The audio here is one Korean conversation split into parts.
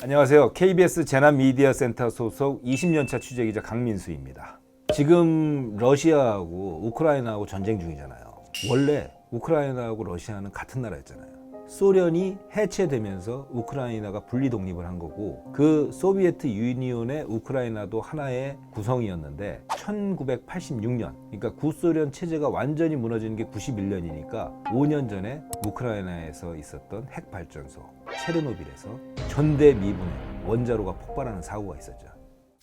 안녕하세요. KBS 재난미디어센터 소속 20년차 취재기자 강민수입니다. 지금 러시아하고 우크라이나하고 전쟁 중이잖아요. 원래 우크라이나하고 러시아는 같은 나라였잖아요. 소련이 해체되면서 우크라이나가 분리 독립을 한 거고, 그 소비에트 유니온의 우크라이나도 하나의 구성이었는데 1986년, 그러니까 구소련 체제가 완전히 무너지는 게 91년이니까 5년 전에 우크라이나에서 있었던 핵발전소 체르노빌에서 전대미분의 원자로가 폭발하는 사고가 있었죠.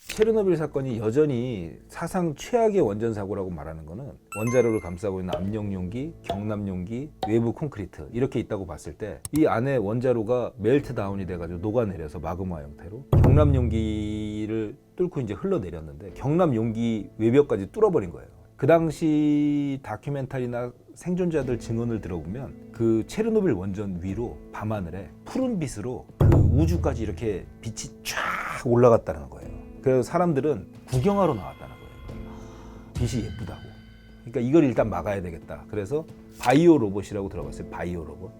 체르노빌 사건이 여전히 사상 최악의 원전 사고라고 말하는 것은 원자로를 감싸고 있는 압력용기, 경납용기, 외부 콘크리트 이렇게 있다고 봤을 때 이 안에 원자로가 멜트다운이 돼가지고 녹아내려서 마그마 형태로 경납용기를 뚫고 이제 흘러내렸는데 경납용기 외벽까지 뚫어버린 거예요. 그 당시 다큐멘터리나 생존자들 증언을 들어보면 그 체르노빌 원전 위로 밤하늘에 푸른 빛으로 그 우주까지 이렇게 빛이 쫙 올라갔다는 거예요. 그래서 사람들은 구경하러 나왔다는 거예요. 빛이 예쁘다고. 그러니까 이걸 일단 막아야 되겠다. 그래서 바이오 로봇이라고 들어봤어요. 바이오 로봇.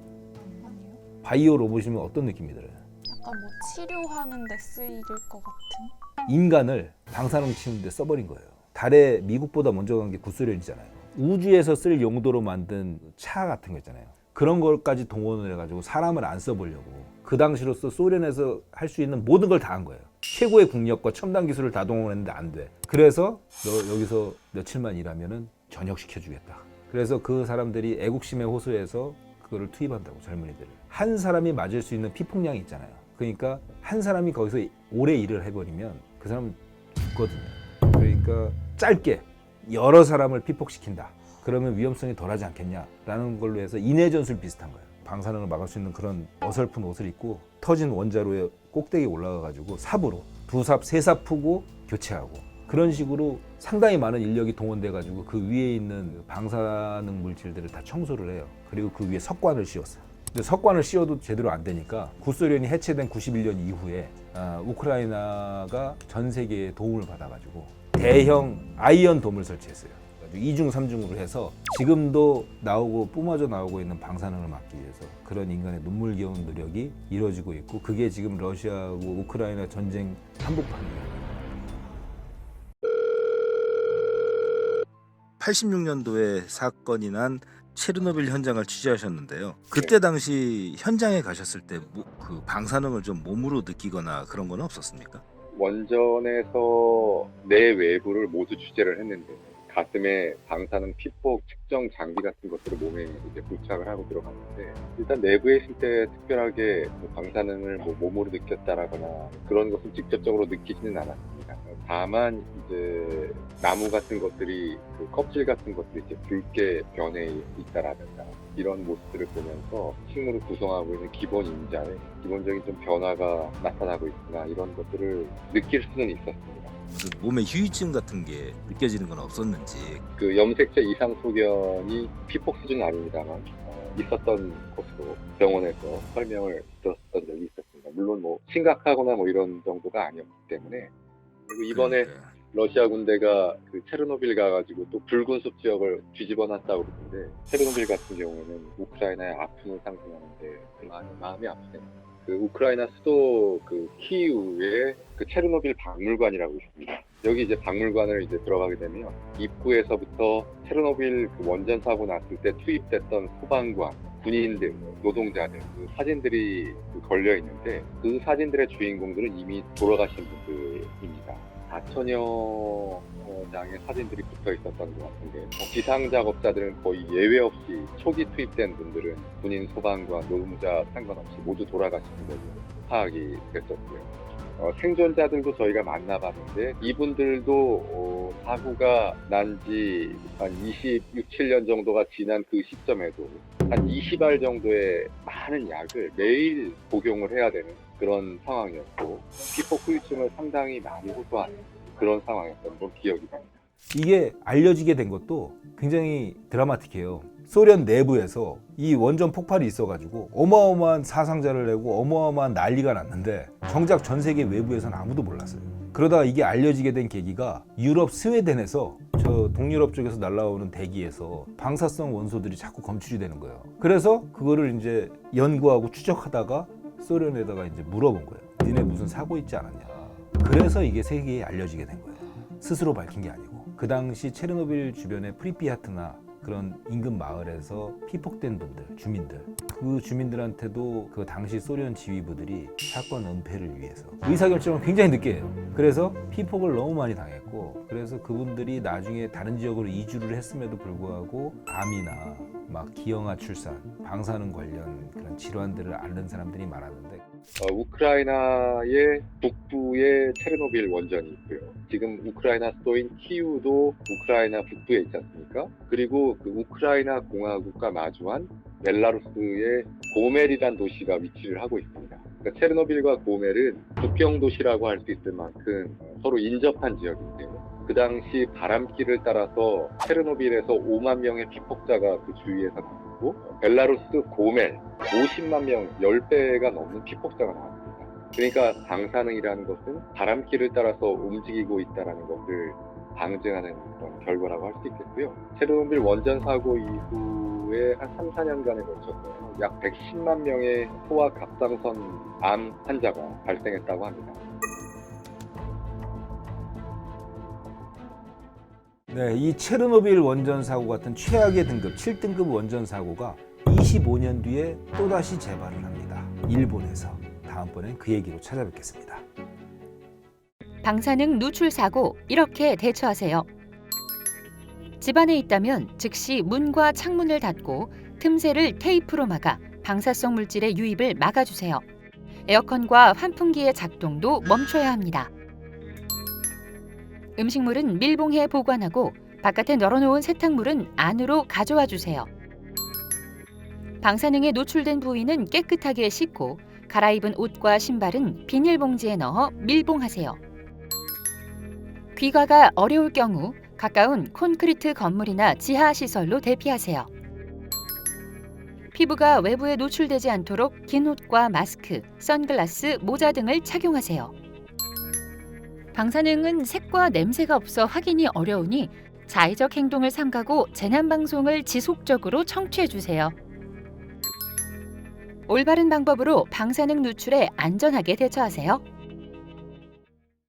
아니요. 바이오 로봇이면 어떤 느낌이 들어요? 약간 뭐 치료하는 데 쓰일 것 같은? 인간을 방사능 치는데 써버린 거예요. 달에 미국보다 먼저 간 게 구소련이잖아요. 우주에서 쓸 용도로 만든 차 같은 거 있잖아요. 그런 걸까지 동원을 해가지고 사람을 안 써보려고 그 당시로서 소련에서 할 수 있는 모든 걸 다 한 거예요. 최고의 국력과 첨단 기술을 다 동원했는데 안 돼. 그래서 너 여기서 며칠만 일하면은 전역시켜주겠다. 그래서 그 사람들이 애국심에 호소해서 그거를 투입한다고, 젊은이들을. 한 사람이 맞을 수 있는 피폭량이 있잖아요. 그러니까 한 사람이 거기서 오래 일을 해버리면 그 사람은 죽거든요. 그러니까 짧게 여러 사람을 피폭시킨다. 그러면 위험성이 덜하지 않겠냐라는 걸로 해서 인해전술 비슷한 거예요. 방사능을 막을 수 있는 그런 어설픈 옷을 입고 터진 원자로에 꼭대기에 올라가가지고 삽으로 두 삽, 세 삽 푸고 교체하고, 그런 식으로 상당히 많은 인력이 동원돼가지고 그 위에 있는 방사능 물질들을 다 청소를 해요. 그리고 그 위에 석관을 씌웠어요. 근데 석관을 씌워도 제대로 안 되니까 구소련이 해체된 91년 이후에 우크라이나가 전 세계의 도움을 받아가지고 대형 아이언 돔을 설치했어요. 2중, 3중으로 해서 지금도 나오고 뿜어져 나오고 있는 방사능을 막기 위해서 그런 인간의 눈물겨운 노력이 이루어지고 있고, 그게 지금 러시아하고 우크라이나 전쟁 한복판이에요. 86년도에 사건이 난 체르노빌 현장을 취재하셨는데요. 그때 당시 현장에 가셨을 때 그 방사능을 좀 몸으로 느끼거나 그런 건 없었습니까? 원전에서 내외부를 모두 취재를 했는데 가슴에 방사능 피폭 측정 장비 같은 것들을 몸에 이제 부착을 하고 들어갔는데, 일단 내부에 있을 때 특별하게 방사능을 몸으로 느꼈다라거나 그런 것을 직접적으로 느끼지는 않았습니다. 다만 이제 나무 같은 것들이 그 껍질 같은 것들이 이제 붉게 변해 있다라든가 이런 모습들을 보면서 식물을 구성하고 있는 기본 인자에 기본적인 좀 변화가 나타나고 있구나, 이런 것들을 느낄 수는 있었습니다. 무슨 몸에 휴유증 같은 게 느껴지는 건 없었는지. 그 염색체 이상 소견이 피폭 수준은 아닙니다만 있었던 것으로 병원에서 설명을 들었던 적이 있었습니다. 물론 뭐 심각하거나 뭐 이런 정도가 아니었기 때문에. 그리고 이번에 그러니까요. 러시아 군대가 그 체르노빌 가가지고 또 붉은 숲 지역을 뒤집어 놨다고 그러는데, 체르노빌 같은 경우에는 우크라이나의 아픔을 상징하는데 마음이 아프네요. 그 우크라이나 수도 그 키이우에 그 체르노빌 박물관이라고 있습니다. 여기 이제 박물관을 이제 들어가게 되면 입구에서부터 체르노빌 그 원전 사고 났을 때 투입됐던 소방관, 군인들, 노동자들 그 사진들이 걸려 있는데, 그 사진들의 주인공들은 이미 돌아가신 분들입니다. 4천여 장의 사진들이 붙어 있었던 것 같은데, 기상 작업자들은 거의 예외 없이 초기 투입된 분들은 군인, 소방관, 노동자 상관없이 모두 돌아가신 걸로 파악이 됐었고요. 생존자들도 저희가 만나봤는데 이분들도 사고가 난 지 한 26, 7년 정도가 지난 그 시점에도 한 20알 정도의 많은 약을 매일 복용을 해야 되는 그런 상황이었고, 피폭 후유증을 상당히 많이 호소하는 그런 상황이었던 걸 기억이 납니다. 이게 알려지게 된 것도 굉장히 드라마틱해요. 소련 내부에서 이 원전 폭발이 있어가지고 어마어마한 사상자를 내고 어마어마한 난리가 났는데 정작 전 세계 외부에서는 아무도 몰랐어요. 그러다가 이게 알려지게 된 계기가 유럽 스웨덴에서 저 동유럽 쪽에서 날라오는 대기에서 방사성 원소들이 자꾸 검출이 되는 거예요. 그래서 그거를 이제 연구하고 추적하다가 소련에다가 이제 물어본 거예요. 니네 무슨 사고 있지 않았냐. 그래서 이게 세계에 알려지게 된 거예요. 스스로 밝힌 게 아니고. 그 당시 체르노빌 주변의 프리피아트나 그런 인근 마을에서 피폭된 분들, 주민들, 그 주민들한테도 그 당시 소련 지휘부들이 사건 은폐를 위해서 의사결정을 굉장히 늦게 해요. 그래서 피폭을 너무 많이 당했고, 그래서 그분들이 나중에 다른 지역으로 이주를 했음에도 불구하고 암이나 막 기형아 출산, 방사능 관련 그런 질환들을 앓는 사람들이 많았는데, 우크라이나의 북부에 체르노빌 원전이 있고요. 지금 우크라이나 수도인 키우도 우크라이나 북부에 있지 않습니까? 그리고 그 우크라이나 공화국과 마주한 벨라루스의 고멜이란 도시가 위치를 하고 있습니다. 그러니까 체르노빌과 고멜은 국경 도시라고 할 수 있을 만큼 서로 인접한 지역인데요. 그 당시 바람길을 따라서 체르노빌에서 5만 명의 피폭자가 그 주위에서 나왔고, 벨라루스 고멜 50만 명, 10배가 넘는 피폭자가 나왔습니다. 그러니까 방사능이라는 것은 바람길을 따라서 움직이고 있다는 것을 방증하는 그런 결과라고 할 수 있겠고요. 체르노빌 원전 사고 이후에 한 3, 4년간에 걸쳐서 약 110만 명의 소아 갑상선 암 환자가 발생했다고 합니다. 네, 이 체르노빌 원전 사고 같은 최악의 등급 7등급 원전 사고가 25년 뒤에 또다시 재발을 합니다. 일본에서. 다음번엔 그 얘기로 찾아뵙겠습니다. 방사능 누출 사고 이렇게 대처하세요. 집안에 있다면 즉시 문과 창문을 닫고 틈새를 테이프로 막아 방사성 물질의 유입을 막아주세요. 에어컨과 환풍기의 작동도 멈춰야 합니다. 음식물은 밀봉해 보관하고 바깥에 널어놓은 세탁물은 안으로 가져와 주세요. 방사능에 노출된 부위는 깨끗하게 씻고 갈아입은 옷과 신발은 비닐봉지에 넣어 밀봉하세요. 귀가가 어려울 경우 가까운 콘크리트 건물이나 지하시설로 대피하세요. 피부가 외부에 노출되지 않도록 긴 옷과 마스크, 선글라스, 모자 등을 착용하세요. 방사능은 색과 냄새가 없어 확인이 어려우니 자의적 행동을 삼가고 재난방송을 지속적으로 청취해주세요. 올바른 방법으로 방사능 누출에 안전하게 대처하세요.